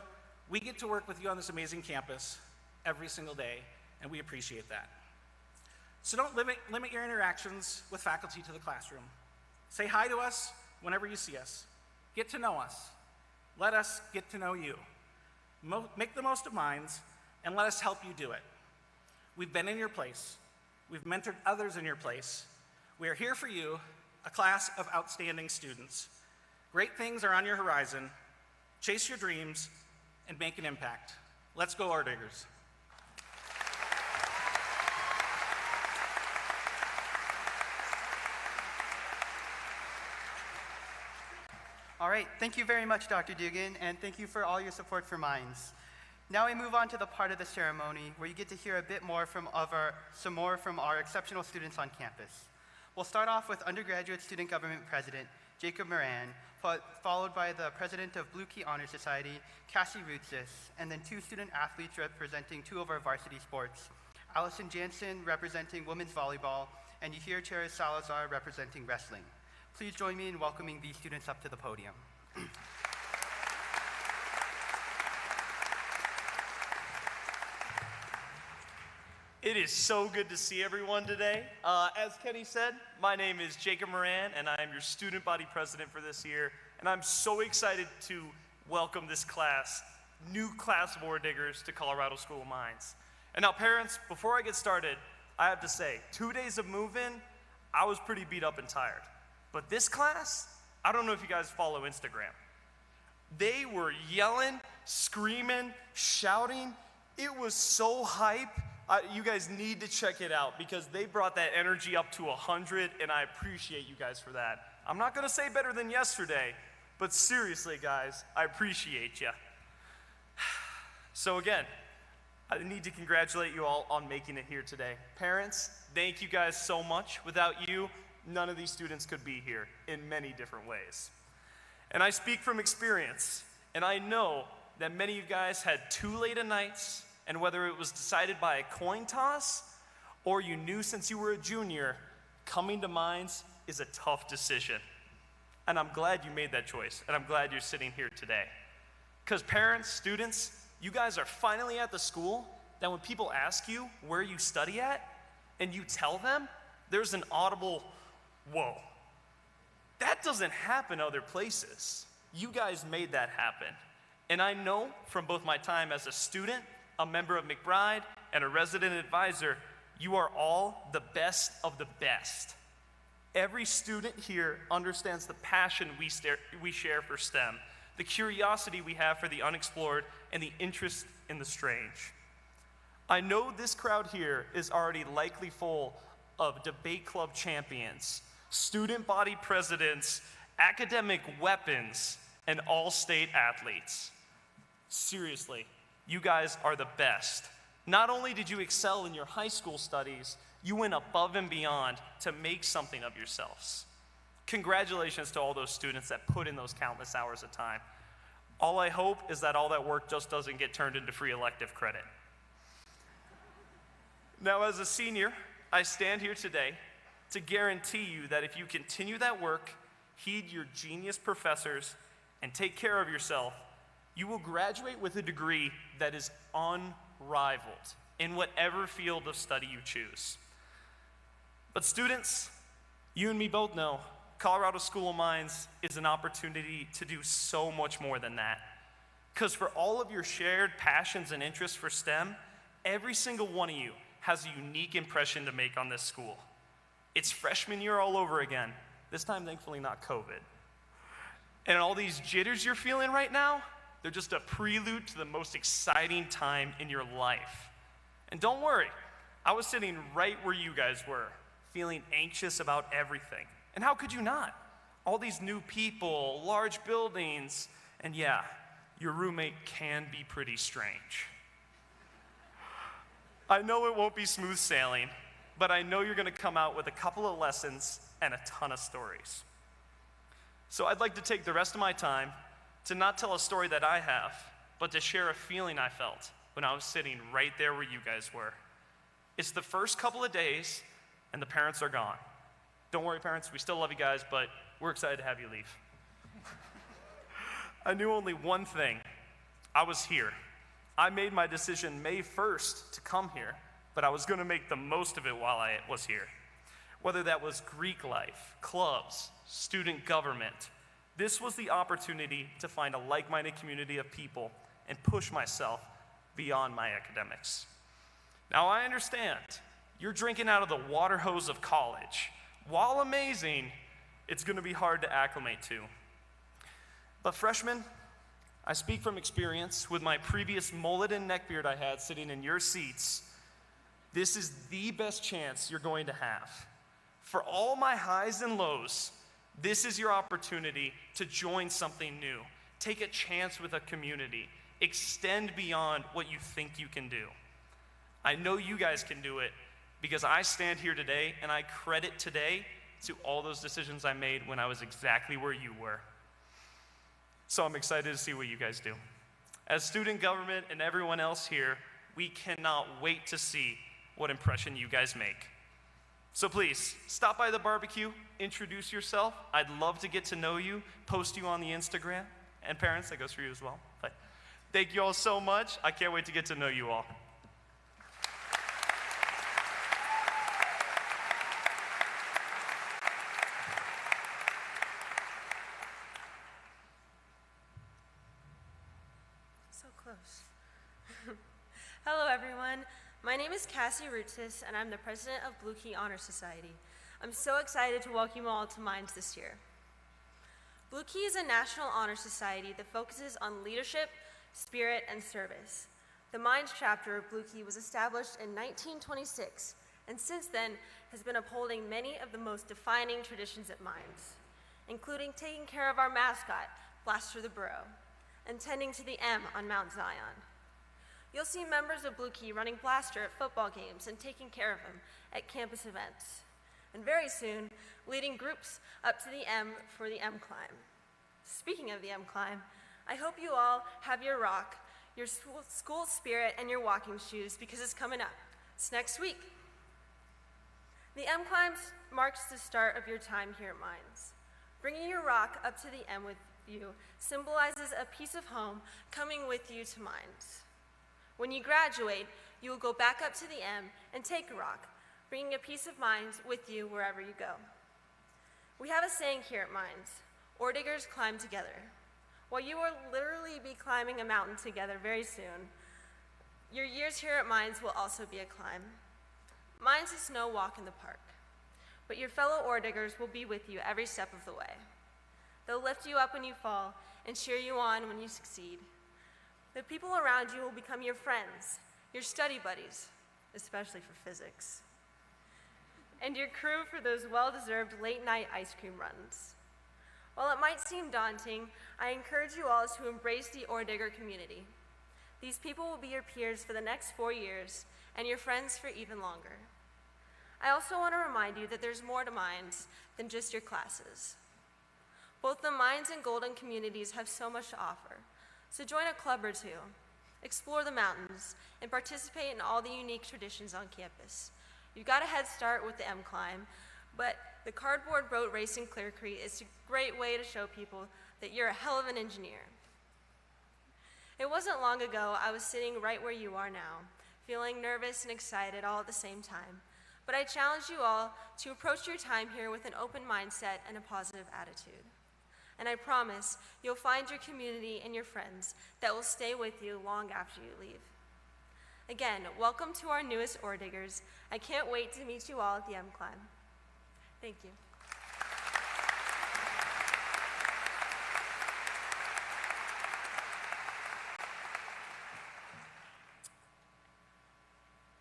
we get to work with you on this amazing campus every single day, and we appreciate that. So don't limit your interactions with faculty to the classroom. Say hi to us whenever you see us. Get to know us. Let us get to know you. Make the most of Minds, and let us help you do it. We've been in your place. We've mentored others in your place. We are here for you, a class of outstanding students. Great things are on your horizon. Chase your dreams and make an impact. Let's go, Orediggers. All right, thank you very much, Dr. Dugan, and thank you for all your support for Minds. Now we move on to the part of the ceremony where you get to hear a bit more from our exceptional students on campus. We'll start off with undergraduate student government president, Jacob Moran, followed by the president of Blue Key Honor Society, Cassie Rootsis, and then two student athletes representing two of our varsity sports, Allison Jansen representing women's volleyball, and Yahir Cherez Salazar representing wrestling. Please join me in welcoming these students up to the podium. It is so good to see everyone today. As Kenny said, my name is Jacob Moran, and I am your student body president for this year. And I'm so excited to welcome this class, new class of Orediggers, to Colorado School of Mines. And now, parents, before I get started, I have to say, 2 days of move-in, I was pretty beat up and tired. But this class, I don't know if you guys follow Instagram. They were yelling, screaming, shouting. It was so hype. You guys need to check it out because they brought that energy up to 100, and I appreciate you guys for that. I'm not going to say better than yesterday, but seriously, guys, I appreciate you. So again, I need to congratulate you all on making it here today. Parents, thank you guys so much. Without you, none of these students could be here in many different ways. And I speak from experience, and I know that many of you guys had 2 late nights, and whether it was decided by a coin toss or you knew since you were a junior, coming to Mines is a tough decision. And I'm glad you made that choice, and I'm glad you're sitting here today. Because parents, students, you guys are finally at the school that when people ask you where you study at, and you tell them, there's an audible, whoa. That doesn't happen other places. You guys made that happen. And I know from both my time as a student, a member of McBride, and a resident advisor, you are all the best of the best. Every student here understands the passion we share for STEM, the curiosity we have for the unexplored, and the interest in the strange. I know this crowd here is already likely full of debate club champions, student body presidents, academic weapons, and all-state athletes. Seriously, you guys are the best. Not only did you excel in your high school studies, you went above and beyond to make something of yourselves. Congratulations to all those students that put in those countless hours of time. All I hope is that all that work just doesn't get turned into free elective credit. Now, as a senior, I stand here today to guarantee you that if you continue that work, heed your genius professors, and take care of yourself, you will graduate with a degree that is unrivaled in whatever field of study you choose. But students, you and me both know Colorado School of Mines is an opportunity to do so much more than that. Because for all of your shared passions and interests for STEM, every single one of you has a unique impression to make on this school. It's freshman year all over again, this time thankfully not COVID. And all these jitters you're feeling right now, they're just a prelude to the most exciting time in your life. And don't worry, I was sitting right where you guys were, feeling anxious about everything. And how could you not? All these new people, large buildings, and yeah, your roommate can be pretty strange. I know it won't be smooth sailing, but I know you're gonna come out with a couple of lessons and a ton of stories. So I'd like to take the rest of my time to not tell a story that I have, but to share a feeling I felt when I was sitting right there where you guys were. It's the first couple of days, and the parents are gone. Don't worry, parents, we still love you guys, but we're excited to have you leave. I knew only one thing. I was here. I made my decision May 1st to come here, but I was gonna make the most of it while I was here. Whether that was Greek life, clubs, student government, this was the opportunity to find a like-minded community of people and push myself beyond my academics. Now I understand, you're drinking out of the water hose of college. While amazing, it's gonna be hard to acclimate to. But freshmen, I speak from experience with my previous mullet and neckbeard I had sitting in your seats. This is the best chance you're going to have. For all my highs and lows, this is your opportunity to join something new. Take a chance with a community. Extend beyond what you think you can do. I know you guys can do it because I stand here today and I credit today to all those decisions I made when I was exactly where you were. So I'm excited to see what you guys do. As student government and everyone else here, we cannot wait to see what impression you guys make. So please, stop by the barbecue, introduce yourself. I'd love to get to know you, post you on the Instagram. And parents, that goes for you as well. But thank you all so much. I can't wait to get to know you all. So close. Hello, everyone. My name is Cassie Rutsis, and I'm the president of Blue Key Honor Society. I'm so excited to welcome you all to Minds this year. Blue Key is a national honor society that focuses on leadership, spirit, and service. The Minds chapter of Blue Key was established in 1926, and since then has been upholding many of the most defining traditions at Minds, including taking care of our mascot, Blaster the Burro, and tending to the M on Mount Zion. You'll see members of Blue Key running Blaster at football games and taking care of him at campus events. And very soon, leading groups up to the M for the M Climb. Speaking of the M Climb, I hope you all have your rock, your school spirit, and your walking shoes because it's coming up. It's next week. The M Climb marks the start of your time here at Minds. Bringing your rock up to the M with you symbolizes a piece of home coming with you to Minds. When you graduate, you will go back up to the M and take a rock, bringing a piece of Minds with you wherever you go. We have a saying here at Minds, Orediggers climb together. While you will literally be climbing a mountain together very soon, your years here at Minds will also be a climb. Minds is no walk in the park, but your fellow Orediggers will be with you every step of the way. They'll lift you up when you fall and cheer you on when you succeed. The people around you will become your friends, your study buddies, especially for physics, and your crew for those well-deserved late-night ice cream runs. While it might seem daunting, I encourage you all to embrace the Oredigger community. These people will be your peers for the next 4 years and your friends for even longer. I also want to remind you that there's more to Minds than just your classes. Both the Minds and Golden communities have so much to offer, so join a club or two, explore the mountains, and participate in all the unique traditions on campus. You've got a head start with the M Climb, but the cardboard boat race in Clear Creek is a great way to show people that you're a hell of an engineer. It wasn't long ago I was sitting right where you are now, feeling nervous and excited all at the same time. But I challenge you all to approach your time here with an open mindset and a positive attitude. And I promise you'll find your community and your friends that will stay with you long after you leave. Again, welcome to our newest Orediggers. I can't wait to meet you all at the M Climb. Thank you.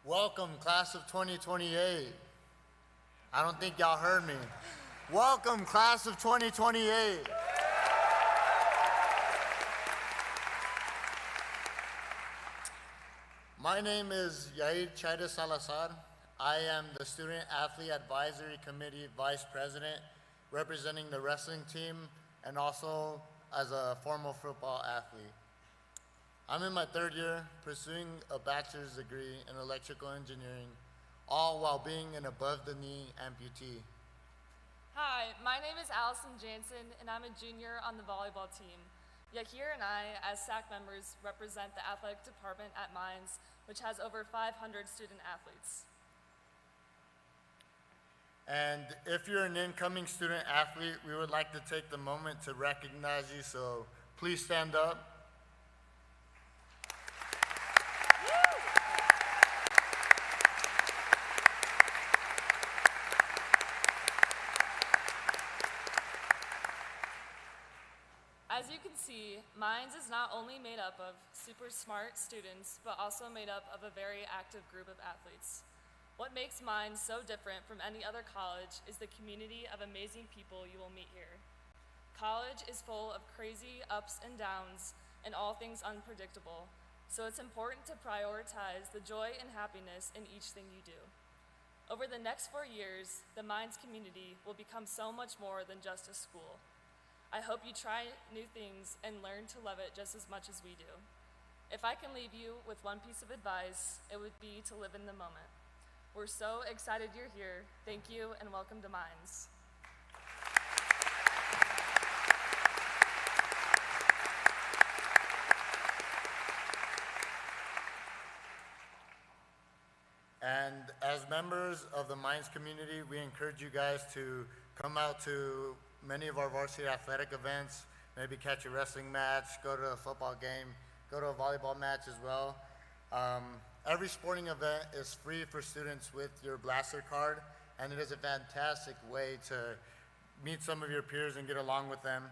Welcome, class of 2028. I don't think y'all heard me. Welcome, class of 2028. My name is Yair Chaida Salazar. I am the Student Athlete Advisory Committee Vice President, representing the wrestling team and also as a former football athlete. I'm in my 3rd year pursuing a bachelor's degree in electrical engineering, all while being an above-the-knee amputee. Hi, my name is Allison Jansen, and I'm a junior on the volleyball team. Yahir and I, as SAC members, represent the athletic department at Minds, which has over 500 student athletes. And if you're an incoming student athlete, we would like to take the moment to recognize you, so please stand up. As you can see, Minds is not only made up of super smart students, but also made up of a very active group of athletes. What makes Minds so different from any other college is the community of amazing people you will meet here. College is full of crazy ups and downs and all things unpredictable, so it's important to prioritize the joy and happiness in each thing you do. Over the next 4 years, the Minds community will become so much more than just a school. I hope you try new things and learn to love it just as much as we do. If I can leave you with one piece of advice, it would be to live in the moment. We're so excited you're here. Thank you and welcome to Minds. And as members of the Minds community, we encourage you guys to come out to many of our varsity athletic events, maybe catch a wrestling match, go to a football game, go to a volleyball match as well. Every sporting event is free for students with your Blaster card, and it is a fantastic way to meet some of your peers and get along with them.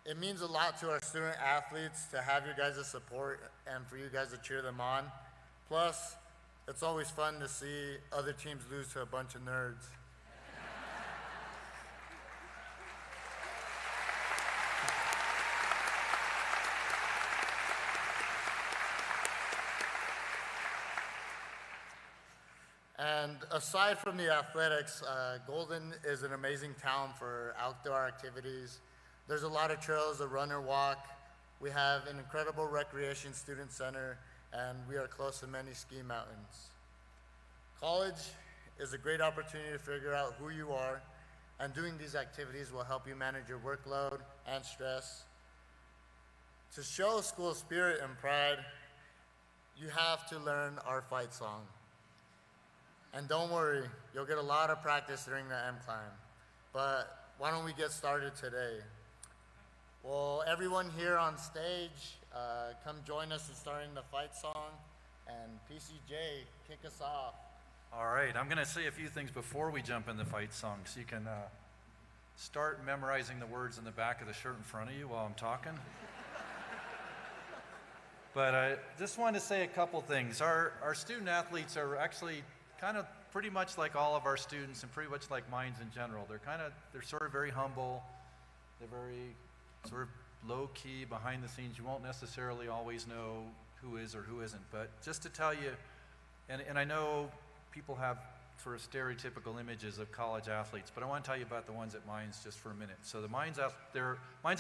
It means a lot to our student athletes to have your guys' support and for you guys to cheer them on. Plus, it's always fun to see other teams lose to a bunch of nerds. And aside from the athletics, Golden is an amazing town for outdoor activities. There's a lot of trails to run or walk. We have an incredible recreation student center, and we are close to many ski mountains. College is a great opportunity to figure out who you are, and doing these activities will help you manage your workload and stress. To show school spirit and pride, you have to learn our fight song. And don't worry, you'll get a lot of practice during the M climb. But why don't we get started today? Well, everyone here on stage, come join us in starting the fight song. And PCJ, kick us off. All right, I'm going to say a few things before we jump in the fight song so you can start memorizing the words in the back of the shirt in front of you while I'm talking. But I just wanted to say a couple things. Our student athletes are actually kind of pretty much like all of our students and pretty much like Mines in general. They're sort of very humble. They're very sort of low-key, behind the scenes. You won't necessarily always know who is or who isn't. But just to tell you, and I know people have sort of stereotypical images of college athletes, but I want to tell you about the ones at Mines just for a minute. So the Mines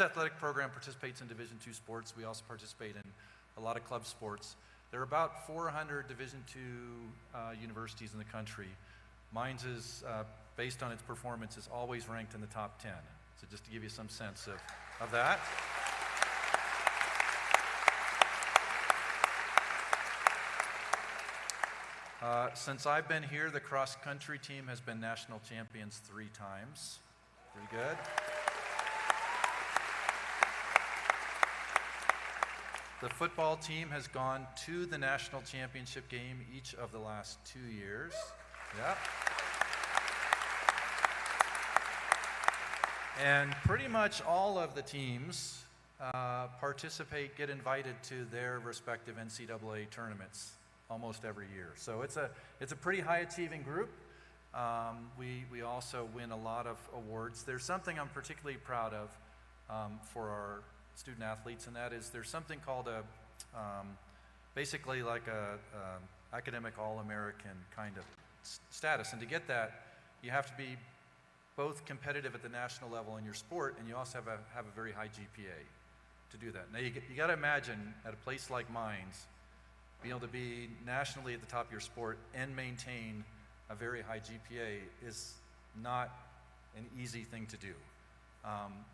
athletic program participates in Division II sports. We also participate in a lot of club sports. There are about 400 Division II universities in the country. Mines is, based on its performance, is always ranked in the top 10. So just to give you some sense of that. Since I've been here, the cross-country team has been national champions 3 times. Pretty good. The football team has gone to the national championship game each of the last 2 years. Yep. And pretty much all of the teams get invited to their respective NCAA tournaments almost every year. So it's a pretty high-achieving group. We also win a lot of awards. There's something I'm particularly proud of for our student athletes, and that is there's something called basically like a academic All-American kind of status. And to get that, you have to be both competitive at the national level in your sport, and you also have a very high GPA to do that. Now you got to imagine at a place like Mines, being able to be nationally at the top of your sport and maintain a very high GPA is not an easy thing to do.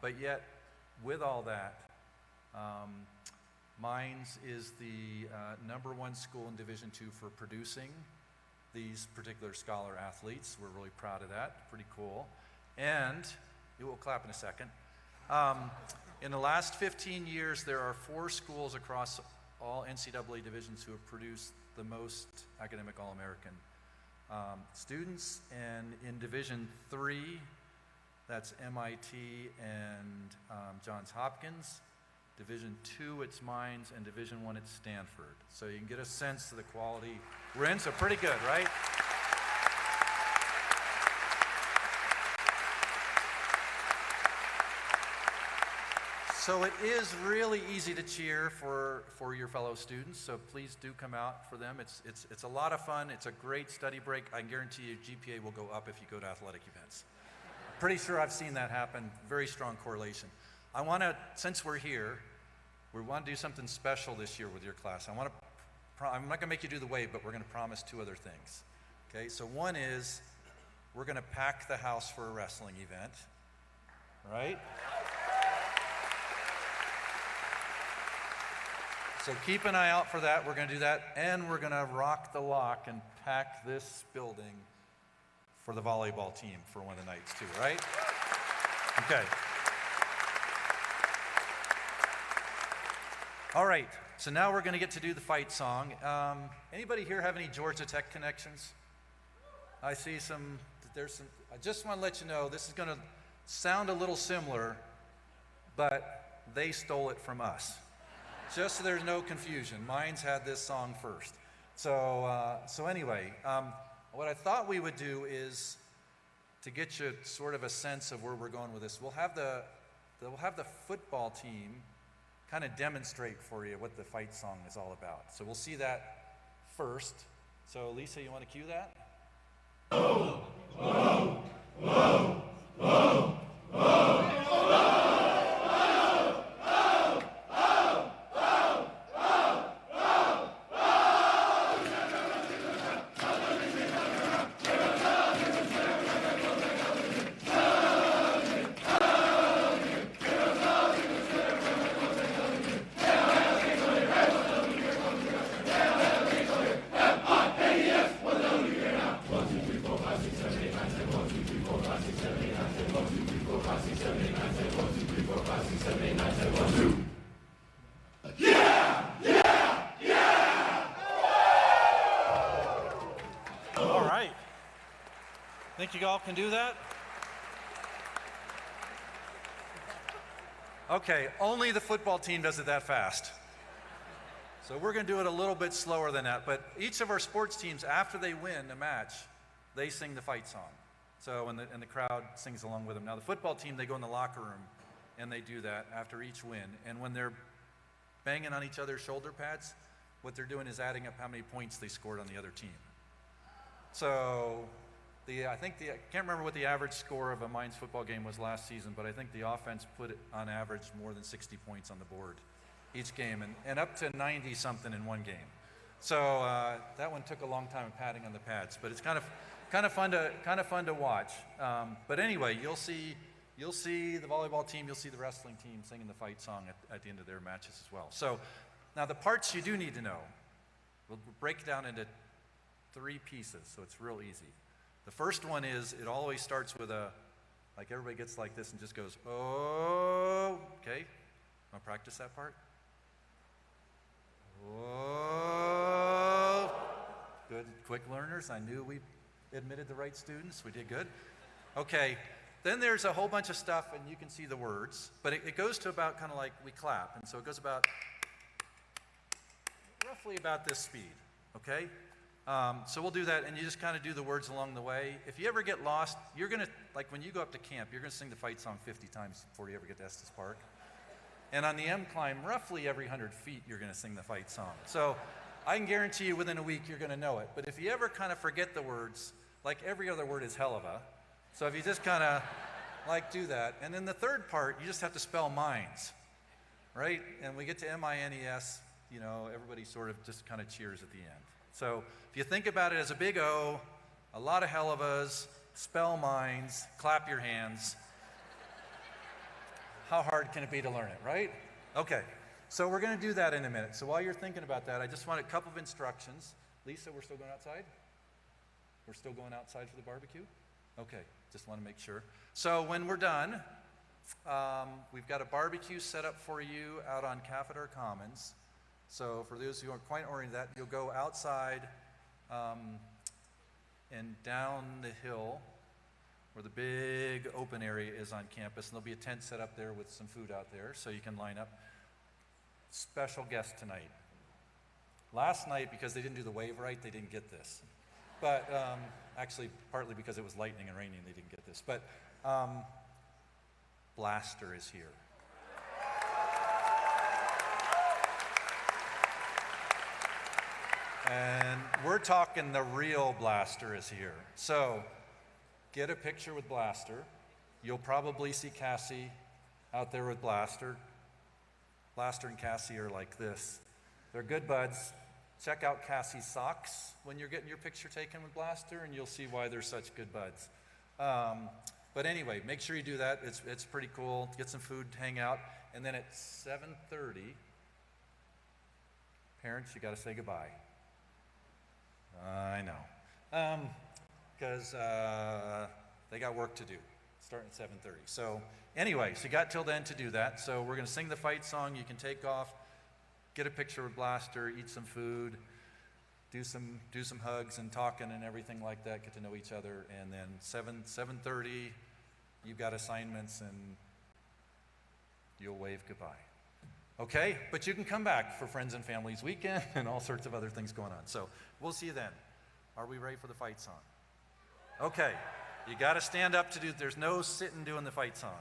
But yet, with all that, Mines is the #1 school in Division II for producing these particular scholar athletes. We're really proud of that. Pretty cool. And you will clap in a second. In the last 15 years, there are 4 schools across all NCAA divisions who have produced the most academic All-American students. And in Division III, that's MIT and Johns Hopkins. Division II, it's Mines, and Division I, it's Stanford. So you can get a sense of the quality we're in, so pretty good, right? So it is really easy to cheer for your fellow students, so please do come out for them. It's a lot of fun. It's a great study break. I guarantee you GPA will go up if you go to athletic events. Pretty sure I've seen that happen. Very strong correlation. I want to, since we're here, we want to do something special this year with your class. I'm not going to make you do the wave, but we're going to promise 2 other things. Okay, so one is we're going to pack the house for a wrestling event, right? So keep an eye out for that. We're going to do that, and we're going to rock the lock and pack this building for the volleyball team for one of the nights too, right? Okay. All right, so now we're going to get to do the fight song. Anybody here have any Georgia Tech connections? I see some, I just want to let you know, this is going to sound a little similar, but they stole it from us. Just so there's no confusion, Mines had this song first. So anyway, what I thought we would do is, to get you sort of a sense of where we're going with this, we'll have the football team kind of demonstrate for you what the fight song is all about. So we'll see that first. So Lisa, you want to cue that? Whoa, whoa, whoa, whoa, whoa. Think you all can do that? Okay, only the football team does it that fast. So we're going to do it a little bit slower than that. But each of our sports teams, after they win a match, they sing the fight song. So and the crowd sings along with them. Now the football team, they go in the locker room and they do that after each win. And when they're banging on each other's shoulder pads, what they're doing is adding up how many points they scored on the other team. So I can't remember what the average score of a Mines football game was last season, but I think the offense put it on average more than 60 points on the board each game, and up to 90-something in one game. So that one took a long time of patting on the pads, but it's kind of fun to watch. But anyway, you'll see the volleyball team, you'll see the wrestling team singing the fight song at the end of their matches as well. So now the parts you do need to know, we'll break it down into 3 pieces, so it's real easy. The first one is, it always starts with like everybody gets like this and just goes, oh, okay. Want to practice that part? Oh, good, quick learners. I knew we admitted the right students. We did good. Okay, then there's a whole bunch of stuff, and you can see the words, but it goes to about kind of like we clap, and so it goes about roughly about this speed, okay? So we'll do that, and you just kind of do the words along the way. If you ever get lost, you're going to, like when you go up to camp, you're going to sing the fight song 50 times before you ever get to Estes Park. And on the M climb, roughly every 100 feet, you're going to sing the fight song. So I can guarantee you within a week, you're going to know it. But if you ever kind of forget the words, like every other word is hell of a. So if you just kind of like do that. And then the third part, you just have to spell Mines, right? And we get to M-I-N-E-S, you know, everybody sort of just kind of cheers at the end. So if you think about it as a big O, a lot of hell of us, spell Mines, clap your hands. How hard can it be to learn it, right? Okay, so we're going to do that in a minute. So while you're thinking about that, I just want a couple of instructions. Lisa, we're still going outside? We're still going outside for the barbecue? Okay, just want to make sure. So when we're done, we've got a barbecue set up for you out on Cafeteria Commons. So for those who aren't quite oriented that, you'll go outside and down the hill where the big open area is on campus, and there'll be a tent set up there with some food out there so you can line up. Special guest tonight. Last night, because they didn't do the wave right, they didn't get this. But actually, partly because it was lightning and raining, they didn't get this. But Blaster is here. And we're talking the real Blaster is here. So get a picture with Blaster. You'll probably see Cassie out there with Blaster. Blaster and Cassie are like this. They're good buds. Check out Cassie's socks when you're getting your picture taken with Blaster, and you'll see why they're such good buds. But anyway, make sure you do that. It's pretty cool. Get some food, hang out. And then at 7:30, parents, you got to say goodbye. I know. Because they got work to do, starting at 7:30. So anyway, so you got till then to do that. So we're going to sing the fight song. You can take off. get a picture with Blaster, eat some food, do some hugs and talking and everything like that, get to know each other, and then 7:30, you've got assignments and you'll wave goodbye. Okay, but you can come back for Friends and Families Weekend and all sorts of other things going on. So we'll see you then. Are we ready for the fight song? Okay, you got to stand up to do, there's no sitting doing the fight song.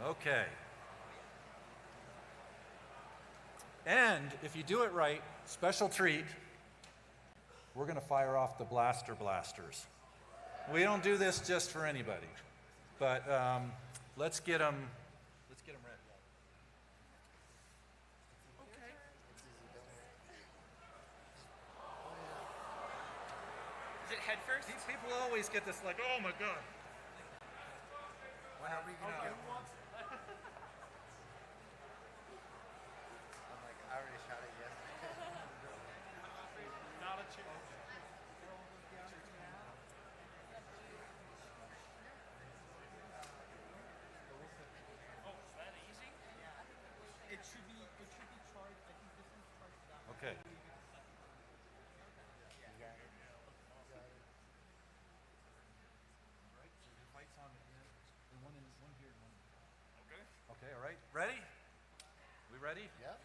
Okay. And if you do it right, special treat, we're going to fire off the blaster blasters. We don't do this just for anybody, but let's get them ready. Okay. Is it head first? People always get this like, oh my God. When are we going to get one? I already shot it yesterday. Not a chance. Oh, is that easy? Yeah. It should be charged. I think this one's charged down. Okay. Okay, all right. Ready? We ready? Yep.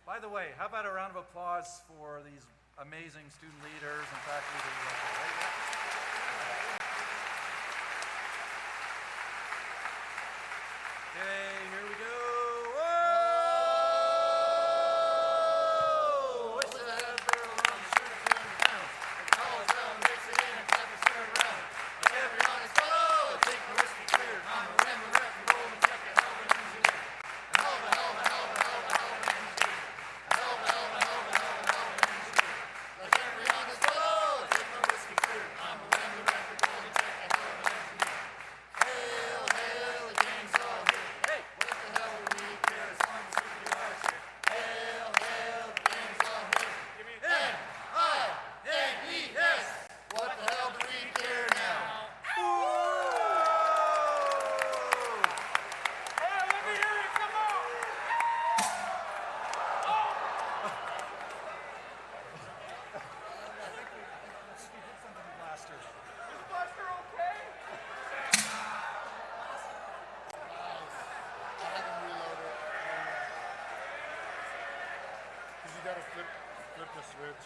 By the way, how about a round of applause for these amazing student leaders and faculty that you have here, right? Okay, here we go. Whoa! What's that barrel on the sugar turn around? It calls down, mix it in, and clap it stir around. Like every honest fellow, take the whiskey clear. I'm a rambling rep and roll and check it, how it engineer. And helva, helva, helva, helva, helva, engineer. And helva, helva, helva, helva, helva, engineer. Like every honest fellow, take the whiskey clear. I'm a rambling rep and roll and check it, how it engineer. Hail, hail, the gang's all here. Hey, what the hell do we care as long as we get our share? Hail, hail, the gang's all here. Give me M-I-N-E-S. What the hell do we care now? You gotta flip the switch.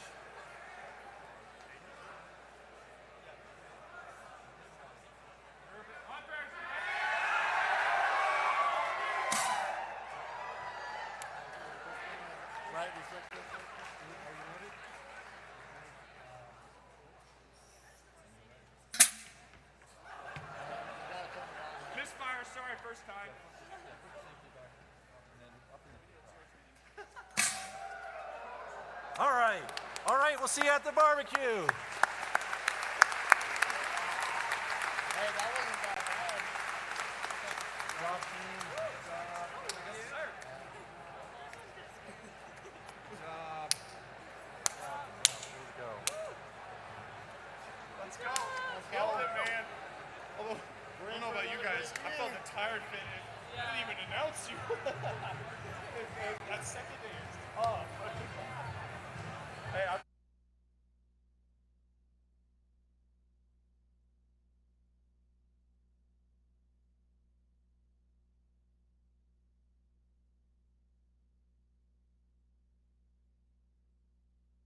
Right, we flip this. Are you ready? Misfire, sorry, first time. All right, we'll see you at the barbecue. Hey, that wasn't that bad. Job team. Yes, sir. Job. Here we go. Let's go. Nailed it, man. Although, I don't know about you guys, I felt the tired fit. I didn't even announce you. That second day is tough. Hey,